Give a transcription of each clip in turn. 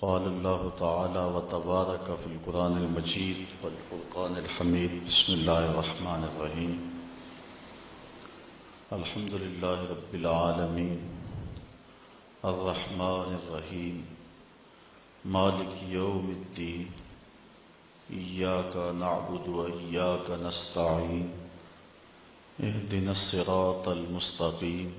قال الله تعالى وتبارك في القرآن المجيد والفرقان الحميد. بسم الله الرحمن الرحيم. الحمد لله رب العالمين الرحمن الرحيم مالك يوم الدين إياك نعبد وإياك نستعين اهدنا الصراط المستقيم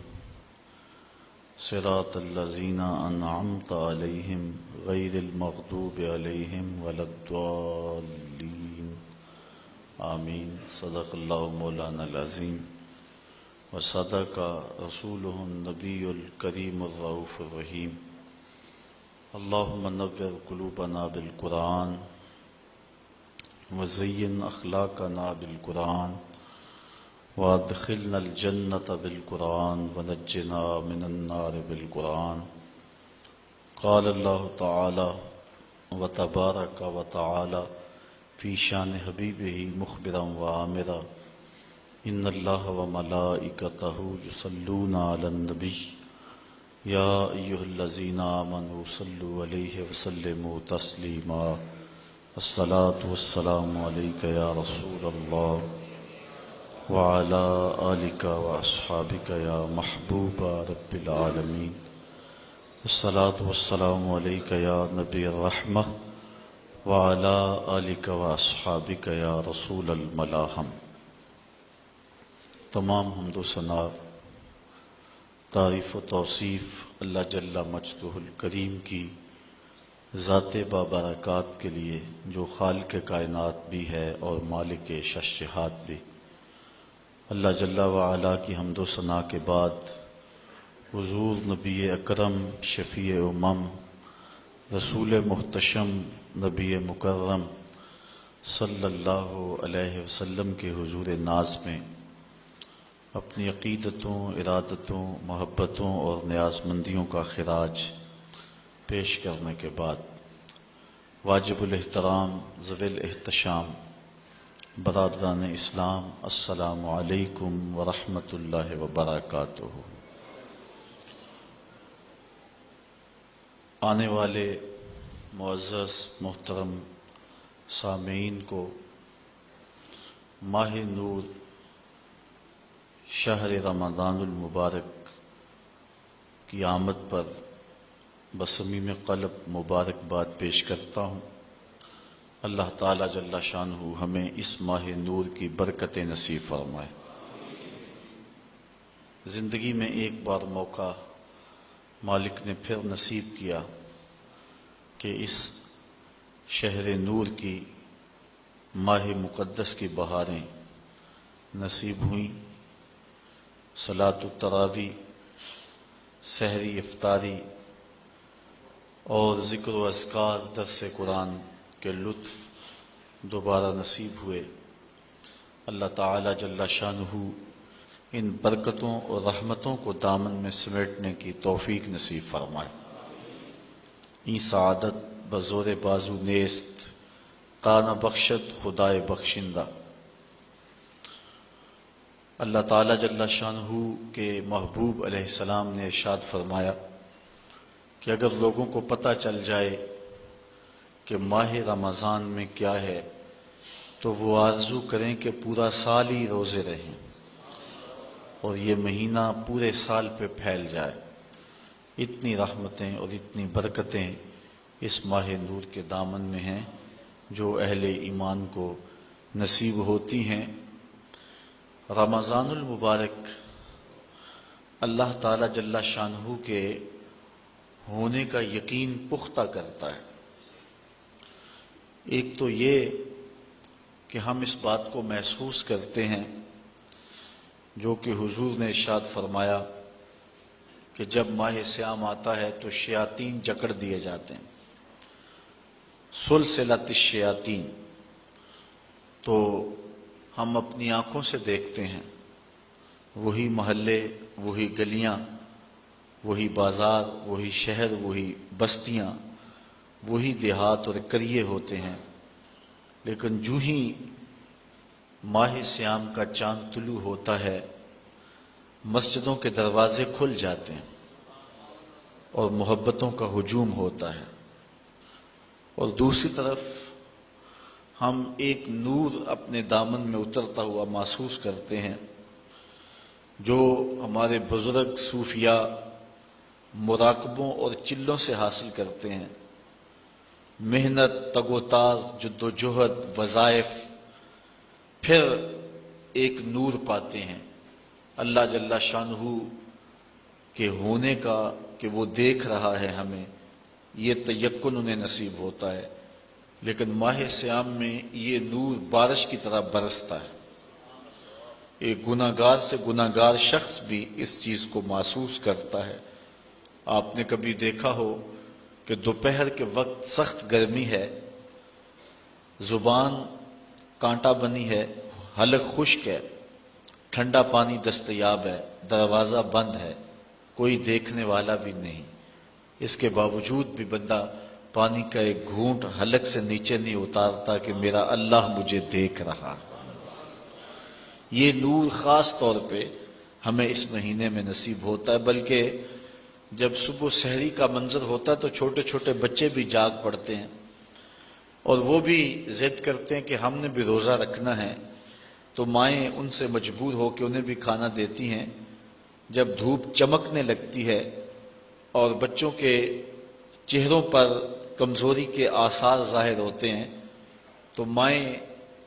صراط الذين أنعمت عليهم غير المغضوب عليهم ولا الضالين آمين. صدق الله مولانا العظيم وصدق رسوله النبي الكريم الرؤوف الرحيم. اللهم نور قلوبنا بالقرآن وزين أخلاقنا بالقرآن وادخلنا الجنة بالقرآن ونجنا من النار بالقرآن. قال الله تعالى وتبارك وتعالى في شان حبيبه مخبرا وآمرا إن الله وملائكته يصلون على النبي يا أيها الذين آمنوا صلوا عليه وسلموا تسليما. الصلاة والسلام عليك يا رسول الله وعلى آلك وأصحابك يا محبوب رب العالمين. الصلاة والسلام عليك يا نبي الرحمة وعلى آلك وأصحابك يا رسول الملاحم. تمام حمد و ثنا تعریف و توصیف اللہ جل مجدہ الکریم کی ذات بابرکات کے لیے جو خالق کائنات بھی ہے اور مالک شش جہات بھی. اللہ جل وعلا کی حمد و ثنا کے بعد حضور نبی اکرم شفیع امم رسول محتشم نبی مکرم صلی اللہ علیہ وسلم کے حضور ناز میں اپنی عقیدتوں، ارادتوں، محبتوں اور نیاز مندیوں کا خراج پیش کرنے کے بعد واجب الاحترام ذوی الاحتشام برادران اسلام، السلام علیکم ورحمۃ اللہ وبرکاتہ. آنے والے معزز محترم سامعین کو ماہ نور شہر رمضان المبارک کی آمد پر بصمیم قلب مبارکباد پیش کرتا ہوں. اللہ تعالیٰ جل شانہ ہمیں اس ماہ نور کی برکتیں نصیب فرمائے. زندگی میں ایک بار موقع مالک نے پھر نصیب کیا کہ اس شہر نور کی ماہ مقدس کی بہاریں نصیب ہوئیں. صلاۃ التراویح، سحری افطاری اور ذکر و اذکار، درس قرآن کے لطف دوبارہ نصیب ہوئے. اللہ تعالی جل شانہ ان برکتوں اور رحمتوں کو دامن میں سمیٹنے کی توفیق نصیب فرمائے. این سعادت بزور بازو نیست تا نہ بخشد خدائے بخشندہ. اللہ تعالی جل شانہ کے محبوب علیہ السلام نے ارشاد فرمایا کہ اگر لوگوں کو پتہ چل جائے کہ ماہ رمضان میں کیا ہے تو وہ آرزو کریں کہ پورا سال ہی روزے رہیں اور یہ مہینہ پورے سال پہ پھیل جائے. اتنی رحمتیں اور اتنی برکتیں اس ماہ نور کے دامن میں ہیں جو اہل ایمان کو نصیب ہوتی ہیں. رمضان المبارک اللہ تعالی جل شانہ کے ہونے کا یقین پختہ کرتا ہے. ایک تو یہ کہ ہم اس بات کو محسوس کرتے ہیں جو کہ حضور نے ارشاد فرمایا کہ جب ماہ صیام آتا ہے تو شیاطین جکڑ دیے جاتے ہیں. سلسلۃ الشیاطین. تو ہم اپنی آنکھوں سے دیکھتے ہیں وہی محلے، وہی گلیاں، وہی بازار، وہی شہر، وہی بستیاں، وہی دیہات اور قریے ہوتے ہیں. لیکن جو ہی ماہ صیام کا چاند طلوع ہوتا ہے مسجدوں کے دروازے کھل جاتے ہیں اور محبتوں کا ہجوم ہوتا ہے. اور دوسری طرف ہم ایک نور اپنے دامن میں اترتا ہوا محسوس کرتے ہیں جو ہمارے بزرگ صوفیاء مراقبوں اور چلوں سے حاصل کرتے ہیں، محنت، تگ و تاز، جد و جہد، وظائف، پھر ایک نور پاتے ہیں اللہ جل شانہ کے ہونے کا، کہ وہ دیکھ رہا ہے ہمیں، یہ تیقن انہیں نصیب ہوتا ہے۔ لیکن ماہ صیام میں یہ نور بارش کی طرح برستا ہے۔ ایک گناہگار سے گناہگار شخص بھی اس چیز کو محسوس کرتا ہے۔ آپ نے کبھی دیکھا ہو کہ دوپہر کے وقت سخت گرمی ہے، زبان کانٹا بنی ہے، حلق خشک ہے، ٹھنڈا پانی دستیاب ہے، دروازہ بند ہے، کوئی دیکھنے والا بھی نہیں، اس کے باوجود بھی بندہ پانی کا ایک گھونٹ حلق سے نیچے نہیں اتارتا کہ میرا اللہ مجھے دیکھ رہا۔ یہ نور خاص طور پہ ہمیں اس مہینے میں نصیب ہوتا ہے، بلکہ جب صبح سحری کا منظر ہوتا ہے تو چھوٹے چھوٹے بچے بھی جاگ پڑتے ہیں اور وہ بھی ضد کرتے ہیں کہ ہم نے بھی روزہ رکھنا ہے، تو مائیں ان سے مجبور ہو کے انہیں بھی کھانا دیتی ہیں۔ جب دھوپ چمکنے لگتی ہے اور بچوں کے چہروں پر کمزوری کے آثار ظاہر ہوتے ہیں تو مائیں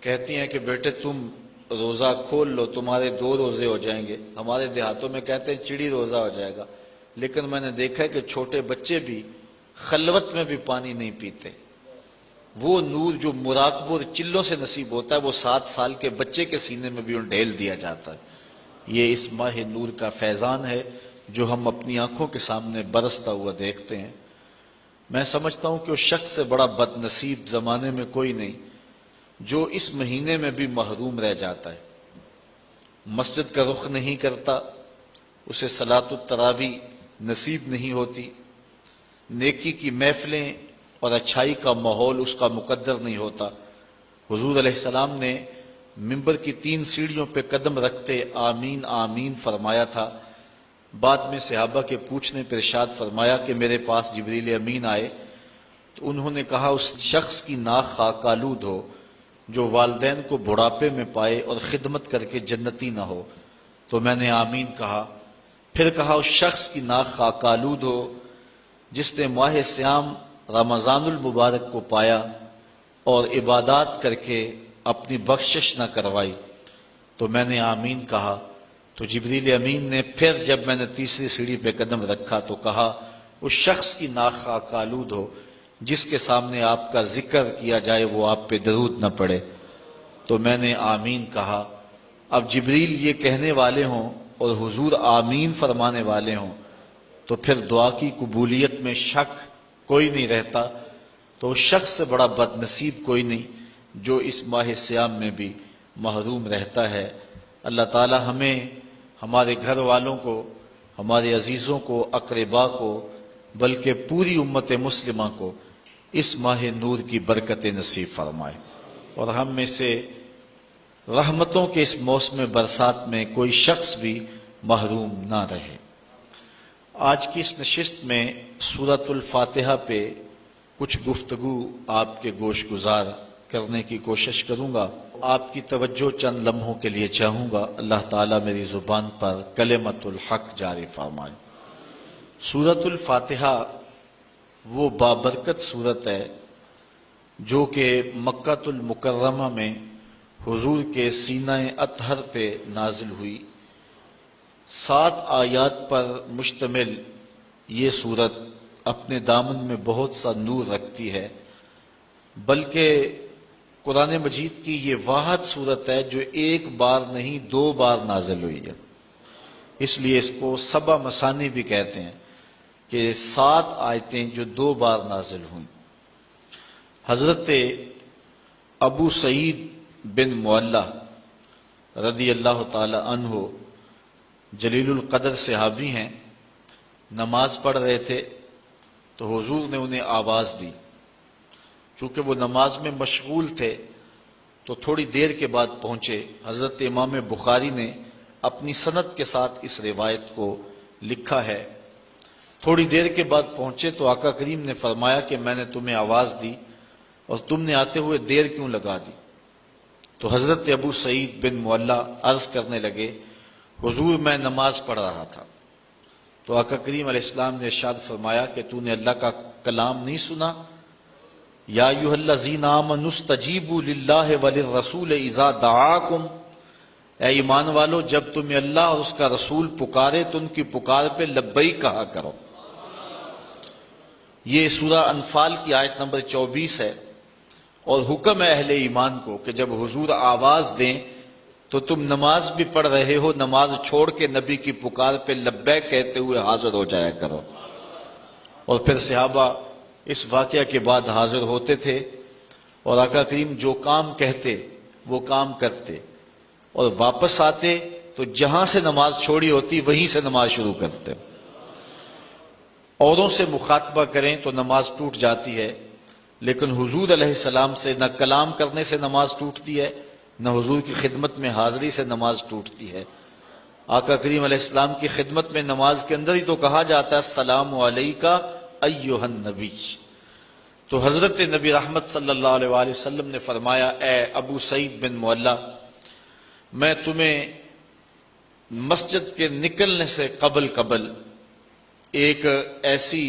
کہتی ہیں کہ بیٹے تم روزہ کھول لو، تمہارے 2 روزے ہو جائیں گے۔ ہمارے دیہاتوں میں کہتے ہیں چڑی روزہ ہو جائے گا، لیکن میں نے دیکھا ہے کہ چھوٹے بچے بھی خلوت میں بھی پانی نہیں پیتے۔ وہ نور جو مراقبوں اور چلوں سے نصیب ہوتا ہے وہ 7 سال کے بچے کے سینے میں بھی ڈھیل دیا جاتا ہے۔ یہ اس ماہ نور کا فیضان ہے جو ہم اپنی آنکھوں کے سامنے برستا ہوا دیکھتے ہیں۔ میں سمجھتا ہوں کہ اس شخص سے بڑا بد نصیب زمانے میں کوئی نہیں جو اس مہینے میں بھی محروم رہ جاتا ہے، مسجد کا رخ نہیں کرتا، اسے صلاۃ التراویح نصیب نہیں ہوتی، نیکی کی محفلیں اور اچھائی کا ماحول اس کا مقدر نہیں ہوتا۔ حضور علیہ السلام نے ممبر کی 3 سیڑھیوں پہ قدم رکھتے آمین آمین فرمایا تھا۔ بعد میں صحابہ کے پوچھنے پر ارشاد فرمایا کہ میرے پاس جبریل امین آئے تو انہوں نے کہا اس شخص کی ناک خاک آلود ہو جو والدین کو بڑھاپے میں پائے اور خدمت کر کے جنتی نہ ہو، تو میں نے آمین کہا۔ پھر کہا اس شخص کی ناک خاک آلود ہو جس نے ماہ صیام رمضان المبارک کو پایا اور عبادات کر کے اپنی بخشش نہ کروائی، تو میں نے آمین کہا۔ تو جبریل امین نے پھر جب میں نے 3ری سیڑھی پہ قدم رکھا تو کہا اس شخص کی ناک خاک آلود ہو جس کے سامنے آپ کا ذکر کیا جائے وہ آپ پہ درود نہ پڑے، تو میں نے آمین کہا۔ اب جبریل یہ کہنے والے ہوں اور حضور آمین فرمانے والے ہوں تو پھر دعا کی قبولیت میں شک کوئی نہیں رہتا، تو اس شخص سے بڑا بد نصیب کوئی نہیں جو اس ماہ صیام میں بھی محروم رہتا ہے۔ اللہ تعالی ہمیں، ہمارے گھر والوں کو، ہمارے عزیزوں کو، اقربا کو، بلکہ پوری امت مسلمہ کو اس ماہ نور کی برکت نصیب فرمائے اور ہم میں سے رحمتوں کے اس موسم برسات میں کوئی شخص بھی محروم نہ رہے۔ آج کی اس نشست میں سورۃ الفاتحہ پہ کچھ گفتگو آپ کے گوش گزار کرنے کی کوشش کروں گا۔ آپ کی توجہ چند لمحوں کے لیے چاہوں گا، اللہ تعالیٰ میری زبان پر کلمۃ الحق جاری فرمائے۔ سورۃ الفاتحہ وہ بابرکت سورت ہے جو کہ مکہ المکرمہ میں حضور کے سینہ اطہر پہ نازل ہوئی۔ 7 آیات پر مشتمل یہ سورت اپنے دامن میں بہت سا نور رکھتی ہے، بلکہ قرآن مجید کی یہ واحد سورت ہے جو 1 بار نہیں 2 بار نازل ہوئی ہے، اس لیے اس کو 7 مثانی بھی کہتے ہیں کہ 7 آیتیں جو 2 بار نازل ہوئیں۔ حضرت ابو سعید بن معلہ رضی اللہ تعالی عنہ جلیل القدر صحابی ہیں، نماز پڑھ رہے تھے تو حضور نے انہیں آواز دی۔ چونکہ وہ نماز میں مشغول تھے تو تھوڑی دیر کے بعد پہنچے۔ حضرت امام بخاری نے اپنی سند کے ساتھ اس روایت کو لکھا ہے۔ تھوڑی دیر کے بعد پہنچے تو آقا کریم نے فرمایا کہ میں نے تمہیں آواز دی اور تم نے آتے ہوئے دیر کیوں لگا دی؟ تو حضرت ابو سعید بن معلّہ عرض کرنے لگے حضور میں نماز پڑھ رہا تھا تو آقا کریم علیہ السلام نے ارشاد فرمایا کہ تو نے اللہ کا کلام نہیں سنا؟ یا ایھا الذین آمنوا استجیبوا للہ وللرسول اذا دعاکم، اے ایمان والو جب تمہیں اللہ اور اس کا رسول پکارے تو ان کی پکار پہ لبیک کہا کرو۔ یہ سورہ انفال کی آیت نمبر 24 ہے، اور حکم ہے اہل ایمان کو کہ جب حضور آواز دیں تو تم نماز بھی پڑھ رہے ہو، نماز چھوڑ کے نبی کی پکار پہ لبیک کہتے ہوئے حاضر ہو جایا کرو۔ اور پھر صحابہ اس واقعہ کے بعد حاضر ہوتے تھے اور آقا کریم جو کام کہتے وہ کام کرتے، اور واپس آتے تو جہاں سے نماز چھوڑی ہوتی وہیں سے نماز شروع کرتے۔ اوروں سے مخاطبہ کریں تو نماز ٹوٹ جاتی ہے، لیکن حضور علیہ السلام سے نہ کلام کرنے سے نماز ٹوٹتی ہے، نہ حضور کی خدمت میں حاضری سے نماز ٹوٹتی ہے۔ آقا کریم علیہ السلام کی خدمت میں نماز کے اندر ہی تو کہا جاتا ہے السلام علیکہ ایھا النبی۔ تو حضرت نبی رحمت صلی اللہ علیہ وآلہ وسلم نے فرمایا اے ابو سعید بن معلّہ، میں تمہیں مسجد کے نکلنے سے قبل ایک ایسی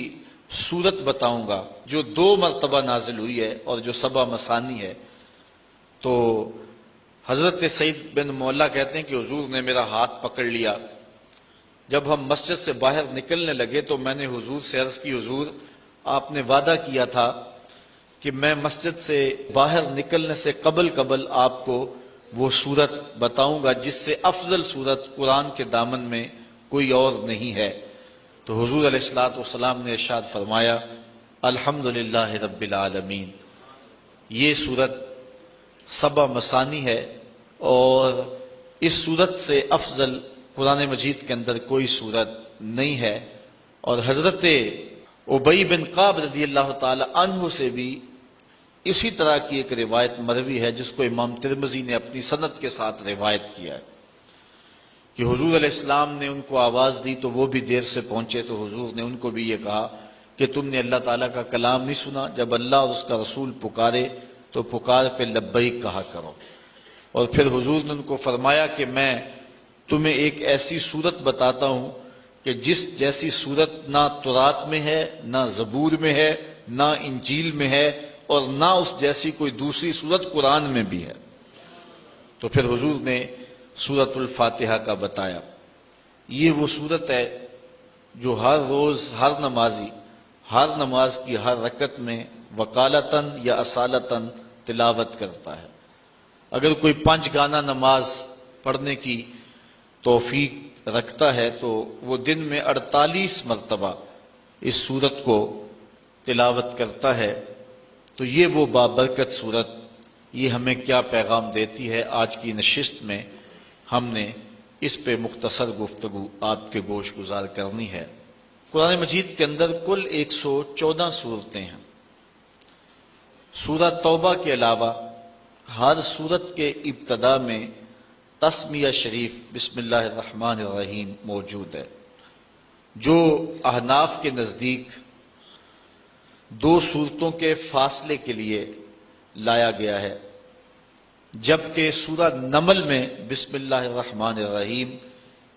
سورت بتاؤں گا جو 2 مرتبہ نازل ہوئی ہے اور جو 7 مثانی ہے۔ تو حضرت سعید بن معلّہ کہتے ہیں کہ حضور نے میرا ہاتھ پکڑ لیا، جب ہم مسجد سے باہر نکلنے لگے تو میں نے حضور سے عرض کی حضور آپ نے وعدہ کیا تھا کہ میں مسجد سے باہر نکلنے سے قبل آپ کو وہ سورت بتاؤں گا جس سے افضل سورت قرآن کے دامن میں کوئی اور نہیں ہے۔ تو حضور علیہ الصلوۃ والسلام نے ارشاد فرمایا الحمدللہ رب العالمین۔ یہ سورت 7 مثانی ہے، اور اس سورت سے افضل قرآن مجید کے اندر کوئی سورت نہیں ہے۔ اور حضرت ابی بن کعب رضی اللہ تعالی عنہ سے بھی اسی طرح کی ایک روایت مروی ہے جس کو امام ترمذی نے اپنی سند کے ساتھ روایت کیا ہے کہ حضور علیہ السلام نے ان کو آواز دی تو وہ بھی دیر سے پہنچے، تو حضور نے ان کو بھی یہ کہا کہ تم نے اللہ تعالیٰ کا کلام نہیں سنا؟ جب اللہ اور اس کا رسول پکارے تو پکار پہ لبیک کہا کرو۔ اور پھر حضور نے ان کو فرمایا کہ میں تمہیں ایک ایسی صورت بتاتا ہوں کہ جس جیسی صورت نہ تورات میں ہے، نہ زبور میں ہے، نہ انجیل میں ہے، اور نہ اس جیسی کوئی دوسری صورت قرآن میں بھی ہے۔ تو پھر حضور نے سورۃ الفاتحہ کا بتایا۔ یہ وہ صورت ہے جو ہر روز ہر نمازی ہر نماز کی ہر رکعت میں وقالتاً یا اصالتاً تلاوت کرتا ہے۔ اگر کوئی 5 گانا نماز پڑھنے کی توفیق رکھتا ہے تو وہ دن میں 48 مرتبہ اس سورت کو تلاوت کرتا ہے۔ تو یہ وہ بابرکت سورت، یہ ہمیں کیا پیغام دیتی ہے؟ آج کی نشست میں ہم نے اس پہ مختصر گفتگو آپ کے گوش گزار کرنی ہے۔ قرآن مجید کے اندر کل 114 صورتیں ہیں۔ سورہ توبہ کے علاوہ ہر سورت کے ابتدا میں تسمیہ شریف بسم اللہ الرحمن الرحیم موجود ہے، جو احناف کے نزدیک 2 سورتوں کے فاصلے کے لیے لایا گیا ہے، جبکہ سورہ نمل میں بسم اللہ الرحمن الرحیم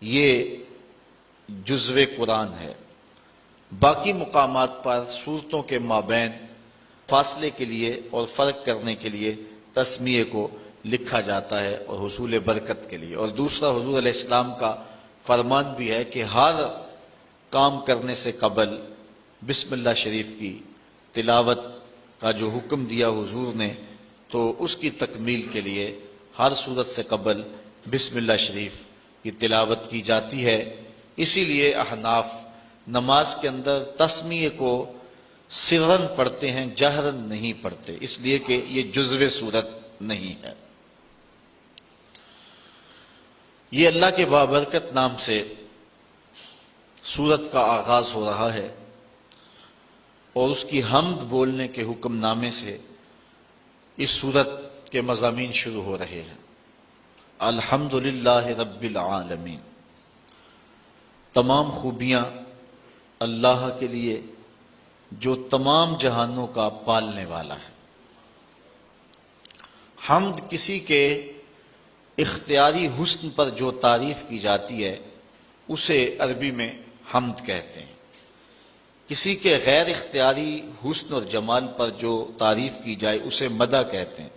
یہ جزو قرآن ہے۔ باقی مقامات پر سورتوں کے مابین فاصلے کے لیے اور فرق کرنے کے لیے تسمیہ کو لکھا جاتا ہے اور حصول برکت کے لیے۔ اور دوسرا حضور علیہ السلام کا فرمان بھی ہے کہ ہر کام کرنے سے قبل بسم اللہ شریف کی تلاوت کا جو حکم دیا حضور نے، تو اس کی تکمیل کے لیے ہر صورت سے قبل بسم اللہ شریف کی تلاوت کی جاتی ہے۔ اسی لیے احناف نماز کے اندر تسمیہ کو سرن پڑھتے ہیں، جہرن نہیں پڑھتے، اس لیے کہ یہ جزو صورت نہیں ہے۔ یہ اللہ کے بابرکت نام سے سورت کا آغاز ہو رہا ہے، اور اس کی حمد بولنے کے حکم نامے سے اس سورت کے مضامین شروع ہو رہے ہیں۔ الحمدللہ رب العالمین، تمام خوبیاں اللہ کے لیے جو تمام جہانوں کا پالنے والا ہے۔ حمد کسی کے اختیاری حسن پر جو تعریف کی جاتی ہے اسے عربی میں حمد کہتے ہیں۔ کسی کے غیر اختیاری حسن اور جمال پر جو تعریف کی جائے اسے مدح کہتے ہیں،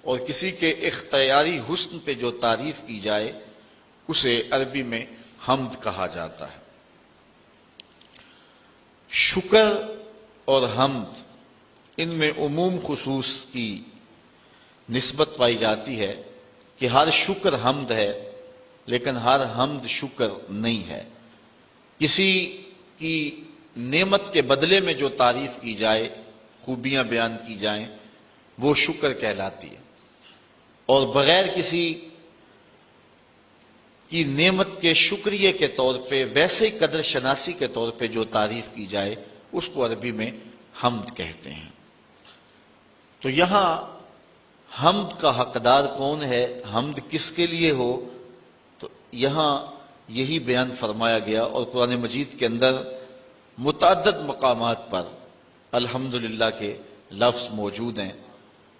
اور کسی کے اختیاری حسن پہ جو تعریف کی جائے اسے عربی میں حمد کہا جاتا ہے۔ شکر اور حمد ان میں عموم خصوص کی نسبت پائی جاتی ہے کہ ہر شکر حمد ہے لیکن ہر حمد شکر نہیں ہے۔ کسی کی نعمت کے بدلے میں جو تعریف کی جائے، خوبیاں بیان کی جائیں، وہ شکر کہلاتی ہے، اور بغیر کسی کی نعمت کے شکریہ کے طور پہ ویسے قدر شناسی کے طور پہ جو تعریف کی جائے اس کو عربی میں حمد کہتے ہیں۔ تو یہاں حمد کا حقدار کون ہے، حمد کس کے لیے ہو، تو یہاں یہی بیان فرمایا گیا، اور قرآن مجید کے اندر متعدد مقامات پر الحمدللہ کے لفظ موجود ہیں،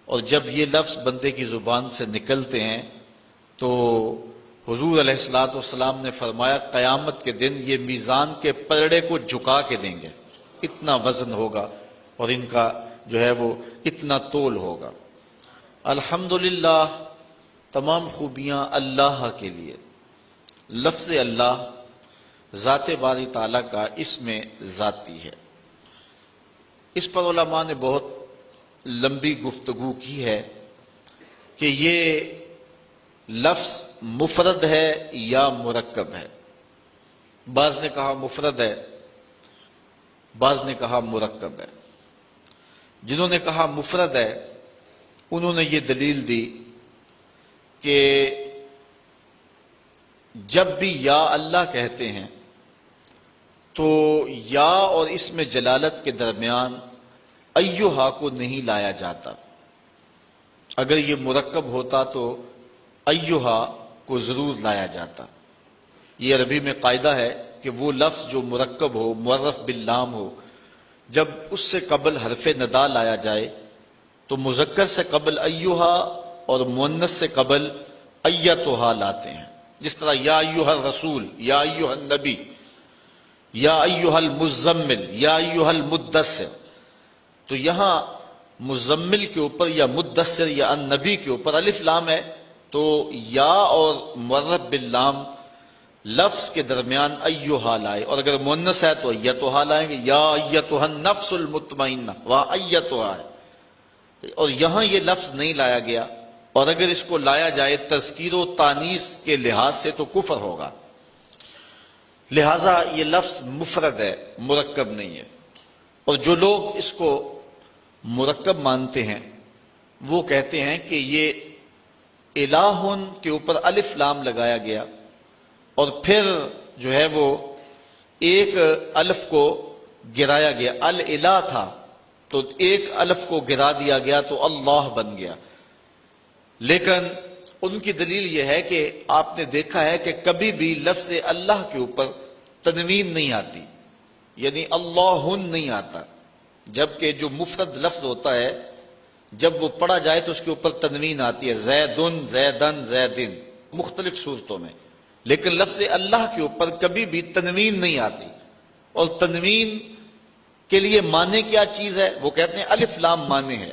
اور جب یہ لفظ بندے کی زبان سے نکلتے ہیں تو حضور علیہ الصلوۃ والسلام نے فرمایا قیامت کے دن یہ میزان کے پلڑے کو جھکا کے دیں گے، اتنا وزن ہوگا اور ان کا جو ہے وہ اتنا تول ہوگا۔ الحمدللہ تمام خوبیاں اللہ کے لیے۔ لفظ اللہ ذات باری تعالیٰ کا اس میں ذاتی ہے۔ اس پر علماء نے بہت لمبی گفتگو کی ہے کہ یہ لفظ مفرد ہے یا مرکب ہے۔ بعض نے کہا مفرد ہے، بعض نے کہا مرکب ہے۔ جنہوں نے کہا مفرد ہے انہوں نے یہ دلیل دی کہ جب بھی یا اللہ کہتے ہیں تو یا اور اس میں جلالت کے درمیان ایہا کو نہیں لایا جاتا۔ اگر یہ مرکب ہوتا تو ایہا کو ضرور لایا جاتا۔ یہ عربی میں قاعدہ ہے کہ وہ لفظ جو مرکب ہو، معرف باللام ہو، جب اس سے قبل حرف ندا لایا جائے تو مذکر سے قبل ایہا اور مؤنث سے قبل ایتھا لاتے ہیں۔ جس طرح یا ایہا الرسول، یا ایہا النبی، یا ایہا المزمل، یا ایہا المدثر، تو یہاں مزمل کے اوپر یا مدثر یا النبی کے اوپر الف لام ہے، تو یا اور معرف باللام لفظ کے درمیان ایہا لائے، اور اگر مؤنث ہے تو ایتھا لائیں گے، یا ایتھا النفس المطمئنہ، وہاں ایتھا ہے، اور یہاں یہ لفظ نہیں لایا گیا، اور اگر اس کو لایا جائے تذکیر و تانیث کے لحاظ سے تو کفر ہوگا، لہذا یہ لفظ مفرد ہے، مرکب نہیں ہے۔ اور جو لوگ اس کو مرکب مانتے ہیں وہ کہتے ہیں کہ یہ الہ کے اوپر الف لام لگایا گیا اور پھر جو ہے وہ ایک الف کو گرایا گیا، الہ تھا تو ایک الف کو گرا دیا گیا تو اللہ بن گیا۔ لیکن ان کی دلیل یہ ہے کہ آپ نے دیکھا ہے کہ کبھی بھی لفظ اللہ کے اوپر تنوین نہیں آتی، یعنی اللہ نہیں آتا، جبکہ جو مفرد لفظ ہوتا ہے جب وہ پڑھا جائے تو اس کے اوپر تنوین آتی ہے، زیدن، زیدن، زیدن، مختلف صورتوں میں، لیکن لفظ اللہ کے اوپر کبھی بھی تنوین نہیں آتی۔ اور تنوین کے لیے معنی کیا چیز ہے؟ وہ کہتے ہیں الف لام معنی ہے،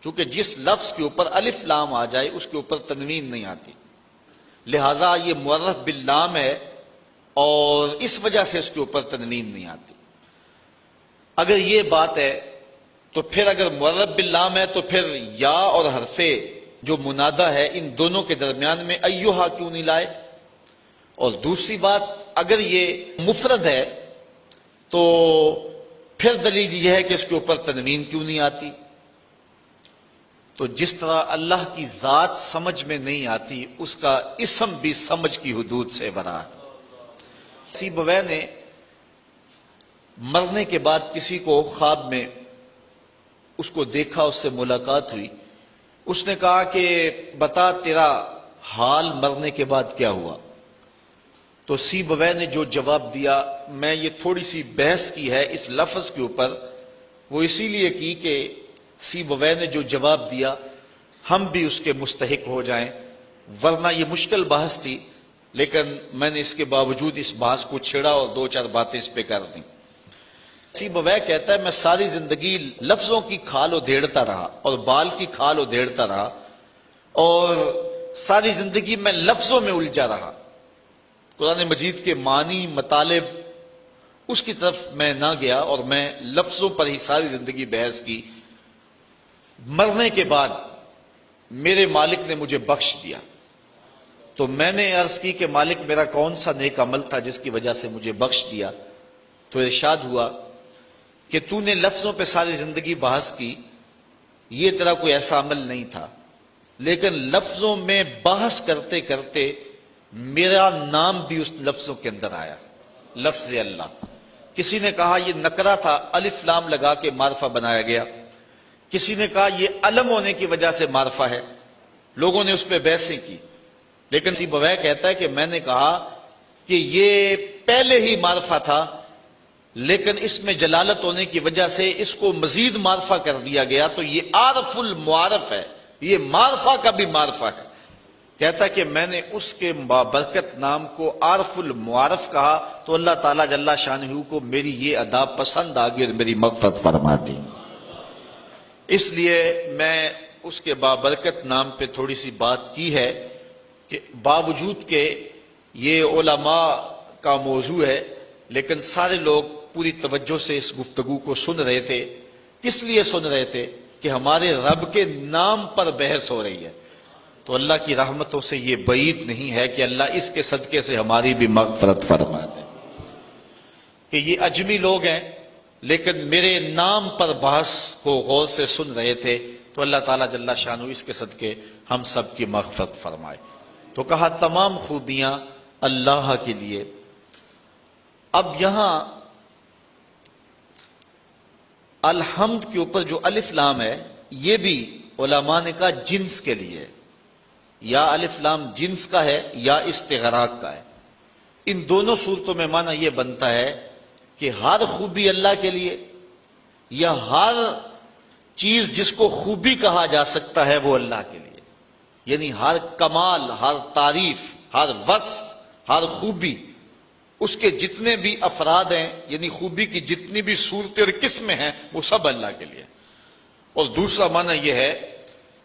کیونکہ جس لفظ کے اوپر الف لام آ جائے اس کے اوپر تنوین نہیں آتی، لہذا یہ معرف باللام ہے اور اس وجہ سے اس کے اوپر تنوین نہیں آتی۔ اگر یہ بات ہے تو پھر اگر معرف باللام ہے تو پھر یا اور حرف جو منادہ ہے ان دونوں کے درمیان میں ایہا کیوں نہیں لائے؟ اور دوسری بات، اگر یہ مفرد ہے تو پھر دلیل یہ ہے کہ اس کے اوپر تنوین کیوں نہیں آتی؟ تو جس طرح اللہ کی ذات سمجھ میں نہیں آتی اس کا اسم بھی سمجھ کی حدود سے برا ہے۔ سیبویہ نے مرنے کے بعد کسی کو خواب میں اس کو دیکھا، اس سے ملاقات ہوئی، اس نے کہا کہ بتا تیرا حال مرنے کے بعد کیا ہوا؟ تو سیبویہ نے جو جواب دیا، میں یہ تھوڑی سی بحث کی ہے اس لفظ کے اوپر، وہ اسی لیے کی کہ سیبویہ نے جو جواب دیا ہم بھی اس کے مستحق ہو جائیں، ورنہ یہ مشکل بحث تھی، لیکن میں نے اس کے باوجود اس بحث کو چھیڑا اور دو چار باتیں اس پہ کر دیں۔ سیبویہ کہتا ہے میں ساری زندگی لفظوں کی کھال ادھیڑتا رہا اور بال کی کھال ادھیڑتا رہا، اور ساری زندگی میں لفظوں میں الجھا رہا، قرآن مجید کے معنی مطالب اس کی طرف میں نہ گیا، اور میں لفظوں پر ہی ساری زندگی بحث کی۔ مرنے کے بعد میرے مالک نے مجھے بخش دیا، تو میں نے عرض کی کہ مالک میرا کون سا نیک عمل تھا جس کی وجہ سے مجھے بخش دیا؟ تو ارشاد ہوا کہ تو نے لفظوں پہ ساری زندگی بحث کی، یہ تیرا کوئی ایسا عمل نہیں تھا، لیکن لفظوں میں بحث کرتے کرتے میرا نام بھی اس لفظوں کے اندر آیا، لفظ اللہ۔ کسی نے کہا یہ نکرہ تھا، الف لام لگا کے معرفہ بنایا گیا، کسی نے کہا یہ علم ہونے کی وجہ سے معرفہ ہے، لوگوں نے اس پہ بحثیں کی، لیکن سیبویہ کہتا ہے کہ میں نے کہا کہ یہ پہلے ہی معرفہ تھا، لیکن اس میں جلالت ہونے کی وجہ سے اس کو مزید معرفہ کر دیا گیا، تو یہ عارف المعارف ہے، یہ معرفہ کا بھی معرفہ ہے۔ کہتا کہ میں نے اس کے بابرکت نام کو عارف المعارف کہا، تو اللہ تعالیٰ جل شانہ کو میری یہ ادا پسند آ گئی اور میری مغفرت فرما دی۔ اس لیے میں اس کے بابرکت نام پہ تھوڑی سی بات کی ہے کہ باوجود کہ یہ علماء کا موضوع ہے، لیکن سارے لوگ پوری توجہ سے اس گفتگو کو سن رہے تھے۔ کس لیے سن رہے تھے؟ کہ ہمارے رب کے نام پر بحث ہو رہی ہے، تو اللہ کی رحمتوں سے یہ بعید نہیں ہے کہ اللہ اس کے صدقے سے ہماری بھی مغفرت فرما دے کہ یہ اجمی لوگ ہیں، لیکن میرے نام پر بحث کو غور سے سن رہے تھے، تو اللہ تعالیٰ جل شانہ اس کے صدقے ہم سب کی مغفرت فرمائے۔ تو کہا تمام خوبیاں اللہ کے لیے۔ اب یہاں الحمد کے اوپر جو الف لام ہے، یہ بھی علماء نے کہا جنس کے لیے، یا الف لام جنس کا ہے یا استغراق کا ہے۔ ان دونوں صورتوں میں معنی یہ بنتا ہے کہ ہر خوبی اللہ کے لیے، یا ہر چیز جس کو خوبی کہا جا سکتا ہے وہ اللہ کے لیے، یعنی ہر کمال، ہر تعریف، ہر وصف، ہر خوبی، اس کے جتنے بھی افراد ہیں، یعنی خوبی کی جتنی بھی صورتیں اور قسمیں ہیں، وہ سب اللہ کے لیے۔ اور دوسرا معنی یہ ہے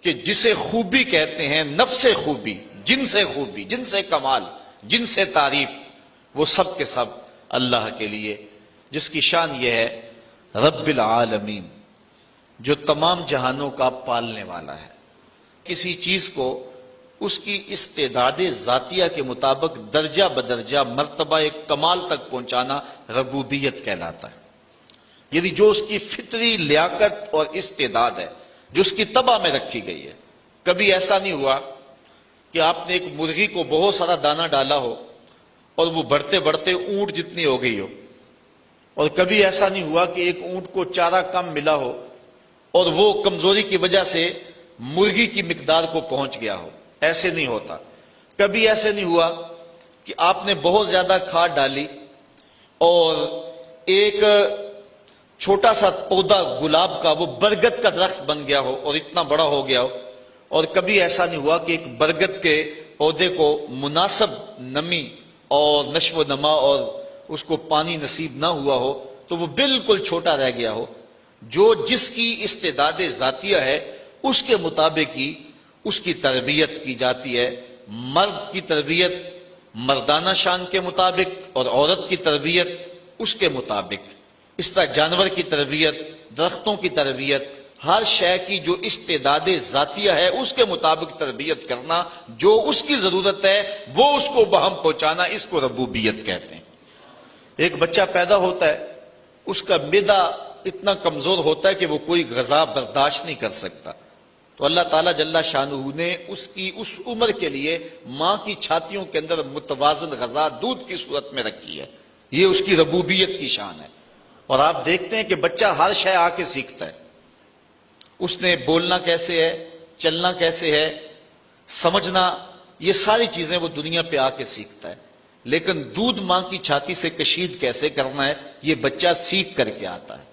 کہ جسے خوبی کہتے ہیں، نفس خوبی، جنس خوبی، جنس کمال، جنس تعریف، وہ سب کے سب اللہ کے لیے، جس کی شان یہ ہے رب العالمین، جو تمام جہانوں کا پالنے والا ہے۔ کسی چیز کو اس کی استعداد ذاتیہ کے مطابق درجہ بدرجہ مرتبہ کمال تک پہنچانا ربوبیت کہلاتا ہے، یعنی جو اس کی فطری لیاقت اور استعداد ہے، جو اس کی طبع میں رکھی گئی ہے۔ کبھی ایسا نہیں ہوا کہ آپ نے ایک مرغی کو بہت سارا دانہ ڈالا ہو اور وہ بڑھتے بڑھتے اونٹ جتنی ہو گئی ہو، اور کبھی ایسا نہیں ہوا کہ ایک اونٹ کو چارہ کم ملا ہو اور وہ کمزوری کی وجہ سے مرغی کی مقدار کو پہنچ گیا ہو، ایسے نہیں ہوتا۔ کبھی ایسے نہیں ہوا کہ آپ نے بہت زیادہ کھاد ڈالی اور ایک چھوٹا سا پودا گلاب کا وہ برگد کا درخت بن گیا ہو اور اتنا بڑا ہو گیا ہو، اور کبھی ایسا نہیں ہوا کہ ایک برگد کے پودے کو مناسب نمی اور نشو و نما اور اس کو پانی نصیب نہ ہوا ہو تو وہ بالکل چھوٹا رہ گیا ہو۔ جو جس کی استعداد ذاتیہ ہے اس کے مطابق ہی اس کی تربیت کی جاتی ہے۔ مرد کی تربیت مردانہ شان کے مطابق اور عورت کی تربیت اس کے مطابق، اس طرح جانور کی تربیت، درختوں کی تربیت، ہر شے کی جو استعداد ذاتیہ ہے اس کے مطابق تربیت کرنا، جو اس کی ضرورت ہے وہ اس کو بہم پہنچانا، اس کو ربوبیت کہتے ہیں۔ ایک بچہ پیدا ہوتا ہے، اس کا معدہ اتنا کمزور ہوتا ہے کہ وہ کوئی غذا برداشت نہیں کر سکتا، تو اللہ تعالیٰ جل شانہ نے اس کی اس عمر کے لیے ماں کی چھاتیوں کے اندر متوازن غذا دودھ کی صورت میں رکھی ہے۔ یہ اس کی ربوبیت کی شان ہے۔ اور آپ دیکھتے ہیں کہ بچہ ہر شے آ کے سیکھتا ہے، اس نے بولنا کیسے ہے، چلنا کیسے ہے، سمجھنا، یہ ساری چیزیں وہ دنیا پہ آ کے سیکھتا ہے، لیکن دودھ ماں کی چھاتی سے کشید کیسے کرنا ہے یہ بچہ سیکھ کر کے آتا ہے۔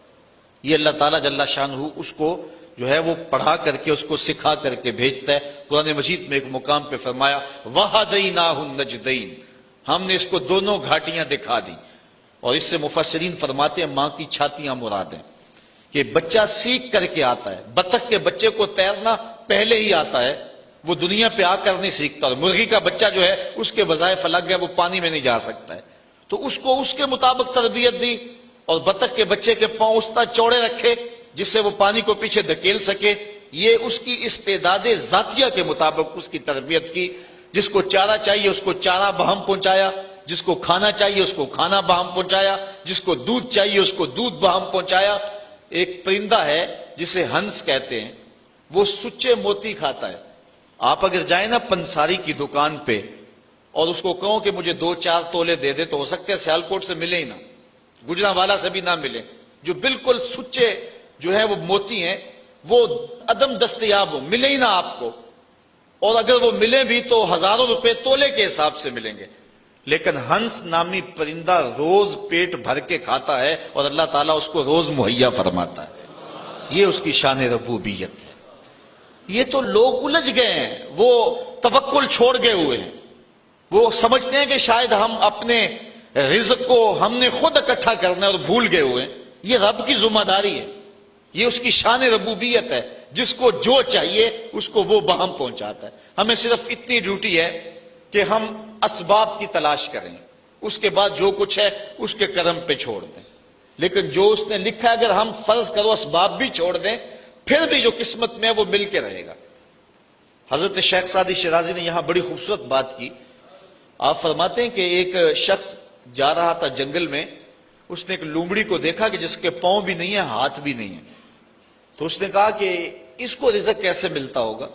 یہ اللہ تعالیٰ جل شانہ اس کو جو ہے وہ پڑھا کر کے اس کو سکھا کر کے بھیجتا ہے۔ قرآن مجید میں ایک مقام پہ فرمایا وَهَدَيْنَاهُ النَّجْدَيْنِ، ہم نے اس کو دونوں گھاٹیاں دکھا دی۔ اور اس سے مفسرین فرماتے ہیں ماں کی چھاتیاں مراد ہیں کہ بچہ سیکھ کر کے آتا ہے۔ بطخ کے بچے کو تیرنا پہلے ہی آتا ہے، وہ دنیا پہ آ کر نہیں سیکھتا۔ اور مرغی کا بچہ جو ہے اس کے وظائف الگ ہے، وہ پانی میں نہیں جا سکتا ہے، تو اس کو اس کے مطابق تربیت دی۔ اور بطخ کے بچے کے پاؤں اس طرح چوڑے رکھے جس سے وہ پانی کو پیچھے دھکیل سکے، یہ اس کی استعداد ذاتیہ کے مطابق اس کی تربیت کی۔ جس کو چارہ چاہیے اس کو چارہ بہم پہنچایا، جس کو کھانا چاہیے اس کو کھانا بہم پہنچایا، جس کو دودھ چاہیے اس کو دودھ بہم پہنچایا۔ ایک پرندہ ہے جسے ہنس کہتے ہیں، وہ سچے موتی کھاتا ہے۔ آپ اگر جائیں نا پنساری کی دکان پہ اور اس کو کہو کہ مجھے 2-4 تولے دے دے، تو ہو سکتا ہے سیالکوٹ سے ملے ہی نہ، گجرانوالا سے بھی نہ ملے۔ جو بالکل سچے جو ہے وہ موتی ہیں وہ عدم دستیاب ہو، ملے ہی نہ آپ کو، اور اگر وہ ملے بھی تو ہزاروں روپے تولے کے حساب سے ملیں گے۔ لیکن ہنس نامی پرندہ روز پیٹ بھر کے کھاتا ہے اور اللہ تعالیٰ اس کو روز مہیا فرماتا ہے۔ یہ اس کی شان ربوبیت ہے۔ یہ تو لوگ الجھ گئے ہیں، وہ توکل چھوڑ گئے ہوئے ہیں، وہ سمجھتے ہیں کہ شاید ہم اپنے رزق کو ہم نے خود اکٹھا کرنا ہے اور بھول گئے ہوئے ہیں۔ یہ رب کی ذمہ داری ہے، یہ اس کی شان ربوبیت ہے، جس کو جو چاہیے اس کو وہ بہم پہنچاتا ہے۔ ہمیں صرف اتنی ڈیوٹی ہے کہ ہم اسباب کی تلاش کریں، اس کے بعد جو کچھ ہے اس کے کرم پہ چھوڑ دیں۔ لیکن جو اس نے لکھا ہے اگر ہم فرض کرو اسباب بھی چھوڑ دیں پھر بھی جو قسمت میں ہے وہ مل کے رہے گا۔ حضرت شیخ سعدی شیرازی نے یہاں بڑی خوبصورت بات کی۔ آپ فرماتے ہیں کہ ایک شخص جا رہا تھا جنگل میں، اس نے ایک لومڑی کو دیکھا کہ جس کے پاؤں بھی نہیں ہے ہاتھ بھی نہیں ہے، تو اس نے کہا کہ اس کو رزق کیسے ملتا ہوگا۔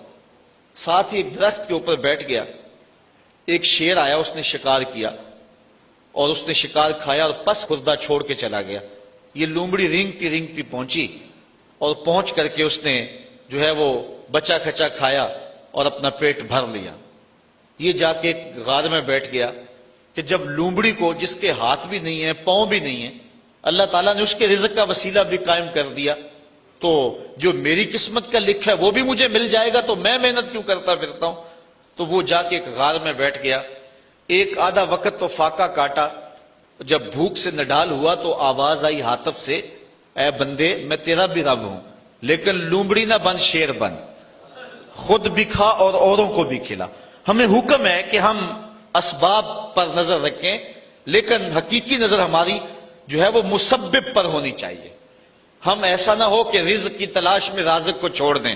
ساتھ ہی ایک درخت کے اوپر بیٹھ گیا، ایک شیر آیا، اس نے شکار کیا اور اس نے شکار کھایا اور پس خوردہ چھوڑ کے چلا گیا۔ یہ لومڑی رینگتی رینگتی پہنچی اور پہنچ کر کے اس نے جو ہے وہ بچا کھچا کھایا اور اپنا پیٹ بھر لیا۔ یہ جا کے ایک غار میں بیٹھ گیا کہ جب لومڑی کو جس کے ہاتھ بھی نہیں ہے پاؤں بھی نہیں ہے اللہ تعالیٰ نے اس کے رزق کا وسیلہ بھی قائم کر دیا، تو جو میری قسمت کا لکھا ہے وہ بھی مجھے مل جائے گا تو میں محنت کیوں کرتا پھرتا ہوں۔ تو وہ جا کے ایک غار میں بیٹھ گیا، ایک آدھا وقت تو فاقہ کاٹا، جب بھوک سے نڈال ہوا تو آواز آئی ہاتف سے، اے بندے میں تیرا بھی رب ہوں، لیکن لومڑی نہ بن شیر بن، خود بھی کھا اور اوروں کو بھی کھلا۔ ہمیں حکم ہے کہ ہم اسباب پر نظر رکھیں، لیکن حقیقی نظر ہماری جو ہے وہ مسبب پر ہونی چاہیے۔ ہم ایسا نہ ہو کہ رزق کی تلاش میں رازق کو چھوڑ دیں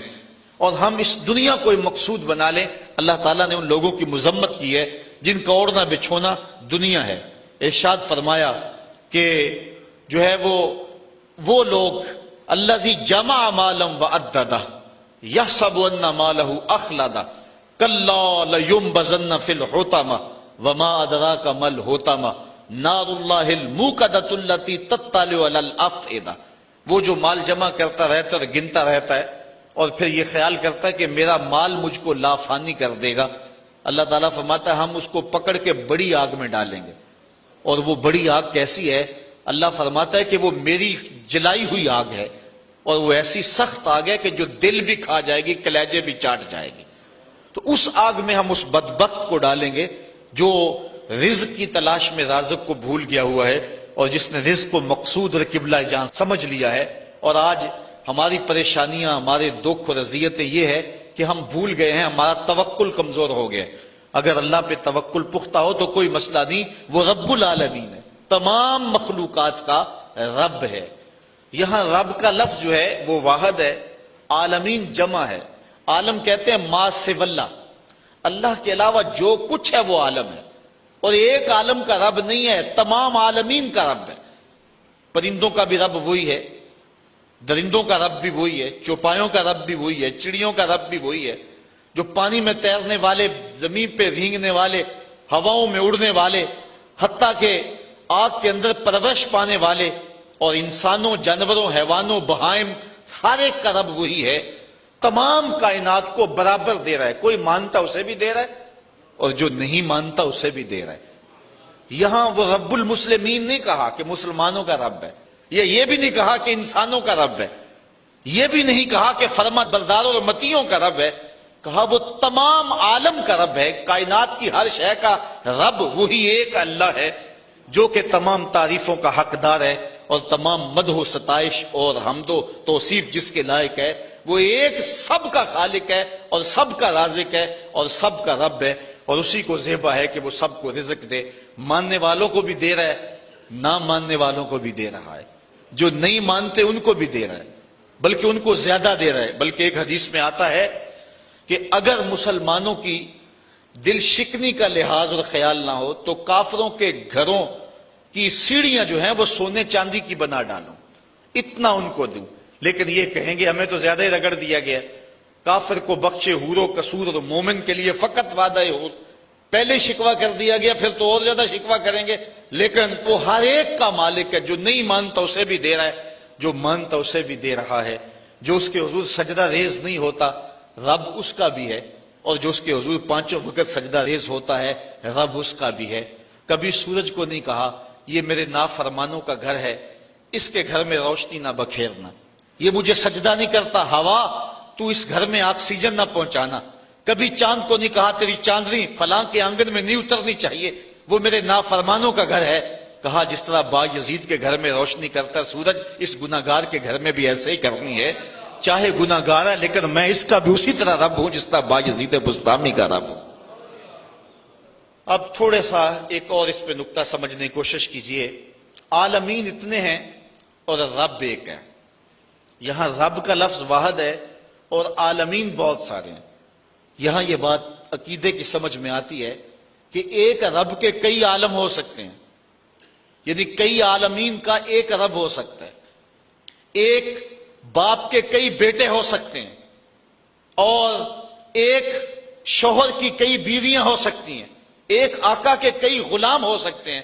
اور ہم اس دنیا کو مقصود بنا لیں۔ اللہ تعالیٰ نے ان لوگوں کی مذمت کی ہے جن کا اوڑھنا بچھونا دنیا ہے۔ ارشاد فرمایا کہ جو ہے وہ لوگ الذی جمع مالا وعددہ یحسب ان مالہ اخلدہ کلا لینبذن فی الحطمہ وما ادراک ما الحطمہ نار اللہ الموقدۃ التی تطلع علی الافئدہ۔ وہ جو مال جمع کرتا رہتا ہے اور گنتا رہتا ہے اور پھر یہ خیال کرتا ہے کہ میرا مال مجھ کو لافانی کر دے گا، اللہ تعالیٰ فرماتا ہے ہم اس کو پکڑ کے بڑی آگ میں ڈالیں گے۔ اور وہ بڑی آگ کیسی ہے؟ اللہ فرماتا ہے کہ وہ میری جلائی ہوئی آگ ہے، اور وہ ایسی سخت آگ ہے کہ جو دل بھی کھا جائے گی، کلیجے بھی چاٹ جائے گی۔ تو اس آگ میں ہم اس بدبخت کو ڈالیں گے جو رزق کی تلاش میں رازق کو بھول گیا ہوا ہے، اور جس نے رزق کو مقصود اور قبلہ جان سمجھ لیا ہے۔ اور آج ہماری پریشانیاں، ہمارے دکھ اور اذیتیں یہ ہے کہ ہم بھول گئے ہیں، ہمارا توکل کمزور ہو گیا۔ اگر اللہ پہ توکل پختہ ہو تو کوئی مسئلہ نہیں، وہ رب العالمین ہے، تمام مخلوقات کا رب ہے۔ یہاں رب کا لفظ جو ہے وہ واحد ہے، عالمین جمع ہے۔ عالم کہتے ہیں ما سوی اللہ، اللہ کے علاوہ جو کچھ ہے وہ عالم ہے، اور ایک عالم کا رب نہیں ہے، تمام عالمین کا رب ہے۔ پرندوں کا بھی رب وہی ہے، درندوں کا رب بھی وہی ہے، چوپایوں کا رب بھی وہی ہے، چڑیوں کا رب بھی وہی ہے، جو پانی میں تیرنے والے، زمین پہ رینگنے والے، ہواؤں میں اڑنے والے، حتیٰ کہ آگ کے اندر پرورش پانے والے، اور انسانوں، جانوروں، حیوانوں، بہائم، ہر ایک کا رب وہی ہے۔ تمام کائنات کو برابر دے رہا ہے، کوئی مانتا اسے بھی دے رہا ہے اور جو نہیں مانتا اسے بھی دے رہا ہے۔ یہاں وہ رب المسلمین نہیں کہا کہ مسلمانوں کا رب ہے، یہ بھی نہیں کہا کہ انسانوں کا رب ہے۔ یہ بھی نہیں کہا کہ فرما برداروں اور متیوں کا رب ہے، کہا وہ تمام عالم کا رب ہے، کائنات کی ہر شے کا رب وہی ایک اللہ ہے جو کہ تمام تعریفوں کا حقدار ہے اور تمام مدح و ستائش اور حمد و توصیف جس کے لائق ہے، وہ ایک سب کا خالق ہے اور سب کا رازق ہے اور سب کا رب ہے، اور اسی کو زیبا ہے کہ وہ سب کو رزق دے، ماننے والوں کو بھی دے رہا ہے، نہ ماننے والوں کو بھی دے رہا ہے، جو نہیں مانتے ان کو بھی دے رہا ہے، بلکہ ان کو زیادہ دے رہا ہے۔ بلکہ ایک حدیث میں آتا ہے کہ اگر مسلمانوں کی دل شکنی کا لحاظ اور خیال نہ ہو تو کافروں کے گھروں کی سیڑھیاں جو ہیں وہ سونے چاندی کی بنا ڈالوں، اتنا ان کو دوں، لیکن یہ کہیں گے ہمیں تو زیادہ ہی رگڑ دیا گیا، کافر کو بخشے حور و قصور اور مومن کے لیے فقط وعدہ حور، پہلے شکوہ کر دیا گیا پھر تو اور زیادہ شکوہ کریں گے، لیکن وہ ہر ایک کا مالک ہے، جو نہیں مانتا اسے بھی دے رہا ہے، جو مانتا اسے بھی دے رہا ہے، جو اس کے حضور سجدہ ریز نہیں ہوتا رب اس کا بھی ہے، اور جو اس کے حضور پانچوں وقت سجدہ ریز ہوتا ہے رب اس کا بھی ہے۔ کبھی سورج کو نہیں کہا یہ میرے نافرمانوں کا گھر ہے، اس کے گھر میں روشنی نہ بکھیرنا، یہ مجھے سجدہ نہیں کرتا، ہوا تو اس گھر میں آکسیجن نہ پہنچانا۔ کبھی چاند کو نہیں کہا تیری چاندنی فلاں کے آنگن میں نہیں اترنی چاہیے، وہ میرے نافرمانوں کا گھر ہے۔ کہا جس طرح با یزید کے گھر میں روشنی کرتا سورج، اس گناہگار کے گھر میں بھی ایسے ہی کرنی ہے، چاہے گناہگار ہے لیکن میں اس کا بھی اسی طرح رب ہوں جس طرح با یزید بسطامی کا رب ہوں۔ اب تھوڑا سا ایک اور اس پہ نقطہ سمجھنے کی کوشش کیجئے، عالمین اتنے ہیں اور رب ایک ہے، یہاں رب کا لفظ واحد ہے اور عالمین بہت سارے ہیں۔ یہاں یہ بات عقیدے کی سمجھ میں آتی ہے کہ ایک رب کے کئی عالم ہو سکتے ہیں، یعنی کئی عالمین کا ایک رب ہو سکتا ہے، ایک باپ کے کئی بیٹے ہو سکتے ہیں، اور ایک شوہر کی کئی بیویاں ہو سکتی ہیں، ایک آقا کے کئی غلام ہو سکتے ہیں،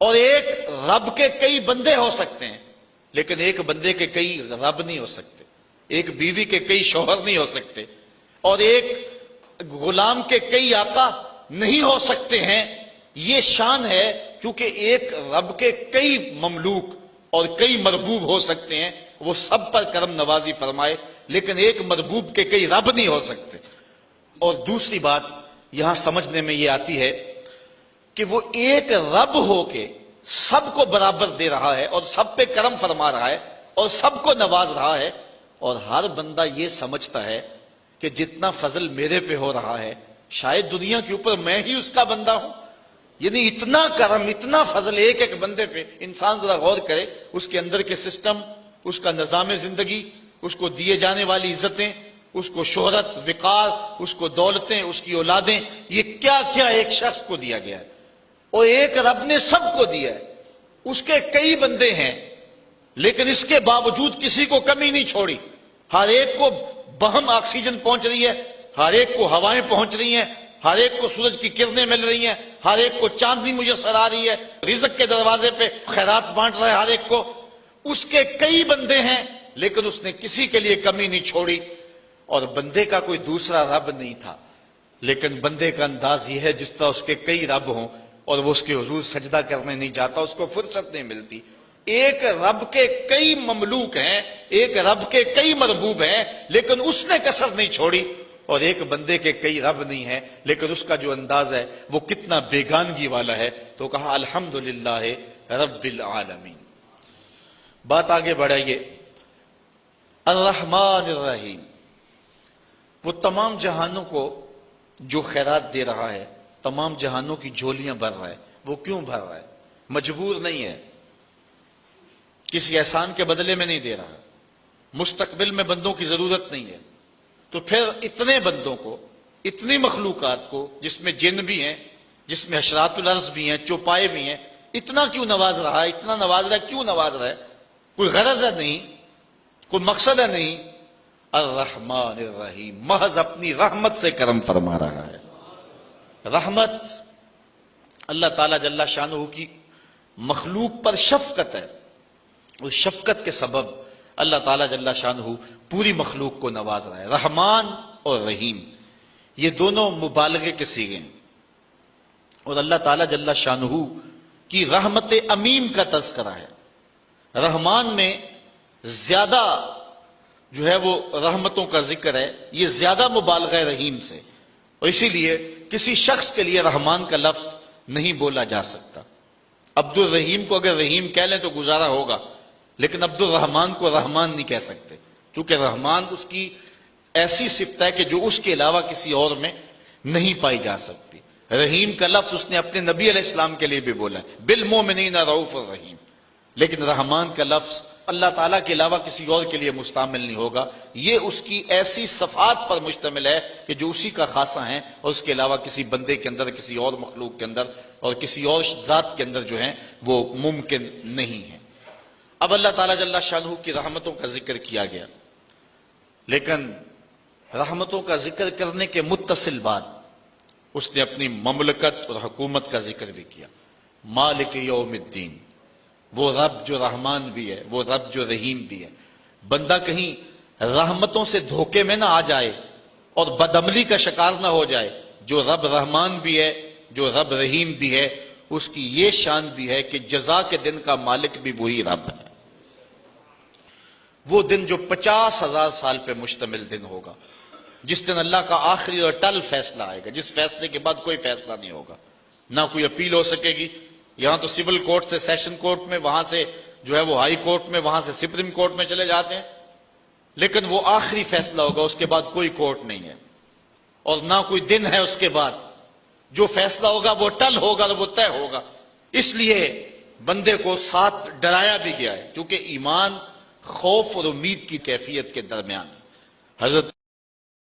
اور ایک رب کے کئی بندے ہو سکتے ہیں، لیکن ایک بندے کے کئی رب نہیں ہو سکتے، ایک بیوی کے کئی شوہر نہیں ہو سکتے، اور ایک غلام کے کئی آقا نہیں ہو سکتے ہیں۔ یہ شان ہے کیونکہ ایک رب کے کئی مملوک اور کئی مربوب ہو سکتے ہیں، وہ سب پر کرم نوازی فرمائے، لیکن ایک مربوب کے کئی رب نہیں ہو سکتے۔ اور دوسری بات یہاں سمجھنے میں یہ آتی ہے کہ وہ ایک رب ہو کے سب کو برابر دے رہا ہے اور سب پہ کرم فرما رہا ہے اور سب کو نواز رہا ہے، اور ہر بندہ یہ سمجھتا ہے کہ جتنا فضل میرے پہ ہو رہا ہے شاید دنیا کے اوپر میں ہی اس کا بندہ ہوں، یعنی اتنا کرم اتنا فضل ایک ایک بندے پہ۔ انسان ذرا غور کرے، اس کے اندر کے سسٹم، اس کا نظام زندگی، اس کو دیے جانے والی عزتیں، اس کو شہرت، وقار، اس کو دولتیں، اس کی اولادیں، یہ کیا کیا ایک شخص کو دیا گیا ہے، اور ایک رب نے سب کو دیا ہے۔ اس کے کئی بندے ہیں لیکن اس کے باوجود کسی کو کمی نہیں چھوڑی، ہر ایک کو بہم آکسیجن پہنچ رہی ہے، ہر ایک کو ہوائیں پہنچ رہی ہیں، ہر ایک کو سورج کی کرنیں مل رہی ہیں، ہر ایک کو چاندنی میسر آ رہی ہے، رزق کے دروازے پہ خیرات بانٹ رہا ہے ہر ایک کو۔ اس کے کئی بندے ہیں لیکن اس نے کسی کے لیے کمی نہیں چھوڑی، اور بندے کا کوئی دوسرا رب نہیں تھا، لیکن بندے کا انداز یہ ہے جس طرح اس کے کئی رب ہوں اور وہ اس کے حضور سجدہ کرنے نہیں جاتا، اس کو فرصت نہیں ملتی۔ ایک رب کے کئی مملوک ہیں، ایک رب کے کئی مربوب ہیں، لیکن اس نے کسر نہیں چھوڑی، اور ایک بندے کے کئی رب نہیں ہیں لیکن اس کا جو انداز ہے وہ کتنا بیگانگی والا ہے۔ تو کہا الحمدللہ رب العالمین۔ بات آگے بڑھائیے، الرحمن الرحیم، وہ تمام جہانوں کو جو خیرات دے رہا ہے، تمام جہانوں کی جھولیاں بھر رہا ہے۔ وہ کیوں بھر رہا ہے؟ مجبور نہیں ہے، کسی احسان کے بدلے میں نہیں دے رہا، مستقبل میں بندوں کی ضرورت نہیں ہے، تو پھر اتنے بندوں کو، اتنی مخلوقات کو جس میں جن بھی ہیں، جس میں حشرات الارض بھی ہیں، چوپائے بھی ہیں، اتنا کیوں نواز رہا ہے؟ اتنا نواز رہا ہے، کیوں نواز رہا ہے؟ کوئی غرض ہے نہیں، کوئی مقصد ہے نہیں۔ الرحمن الرحیم، محض اپنی رحمت سے کرم فرما رہا ہے۔ رحمت اللہ تعالیٰ جل شانہ کی مخلوق پر شفقت ہے، اس شفقت کے سبب اللہ تعالیٰ جل شانہ پوری مخلوق کو نواز رہا ہے۔ رحمان اور رحیم یہ دونوں مبالغے کے صیغے ہیں، اور اللہ تعالیٰ جل شانہ کی رحمت عمیم کا تذکرہ ہے۔ رحمان میں زیادہ جو ہے وہ رحمتوں کا ذکر ہے، یہ زیادہ مبالغہ رحیم سے، اور اسی لیے کسی شخص کے لیے رحمان کا لفظ نہیں بولا جا سکتا۔ عبد الرحیم کو اگر رحیم کہہ لیں تو گزارا ہوگا، لیکن عبد الرحمان کو رحمان نہیں کہہ سکتے، کیونکہ رحمان اس کی ایسی صفت ہے کہ جو اس کے علاوہ کسی اور میں نہیں پائی جا سکتی۔ رحیم کا لفظ اس نے اپنے نبی علیہ السلام کے لیے بھی بولا ہے، بالمومنین رؤوف الرحیم، لیکن رحمان کا لفظ اللہ تعالیٰ کے علاوہ کسی اور کے لیے مستعمل نہیں ہوگا۔ یہ اس کی ایسی صفات پر مشتمل ہے کہ جو اسی کا خاصہ ہیں، اور اس کے علاوہ کسی بندے کے اندر، کسی اور مخلوق کے اندر اور کسی اور ذات کے اندر جو ہیں وہ ممکن نہیں ہے۔ اب اللہ تعالیٰ جل شانہ کی رحمتوں کا ذکر کیا گیا، لیکن رحمتوں کا ذکر کرنے کے متصل بعد اس نے اپنی مملکت اور حکومت کا ذکر بھی کیا۔ مالک یوم الدین، وہ رب جو رحمان بھی ہے، وہ رب جو رحیم بھی ہے۔ بندہ کہیں رحمتوں سے دھوکے میں نہ آ جائے اور بدعملی کا شکار نہ ہو جائے۔ جو رب رحمان بھی ہے، جو رب رحیم بھی ہے، اس کی یہ شان بھی ہے کہ جزا کے دن کا مالک بھی وہی رب ہے۔ وہ دن جو 50,000 سال پہ مشتمل دن ہوگا، جس دن اللہ کا آخری اور ٹل فیصلہ آئے گا، جس فیصلے کے بعد کوئی فیصلہ نہیں ہوگا، نہ کوئی اپیل ہو سکے گی۔ یہاں تو سول کورٹ سے سیشن کورٹ میں، وہاں سے جو ہے وہ ہائی کورٹ میں، وہاں سے سپریم کورٹ میں چلے جاتے ہیں، لیکن وہ آخری فیصلہ ہوگا، اس کے بعد کوئی کورٹ نہیں ہے اور نہ کوئی دن ہے اس کے بعد۔ جو فیصلہ ہوگا وہ ٹل ہوگا، وہ طے ہوگا۔ اس لیے بندے کو ساتھ ڈرایا بھی گیا ہے، کیونکہ ایمان خوف اور امید کی کیفیت کے درمیان ہے۔ حضرت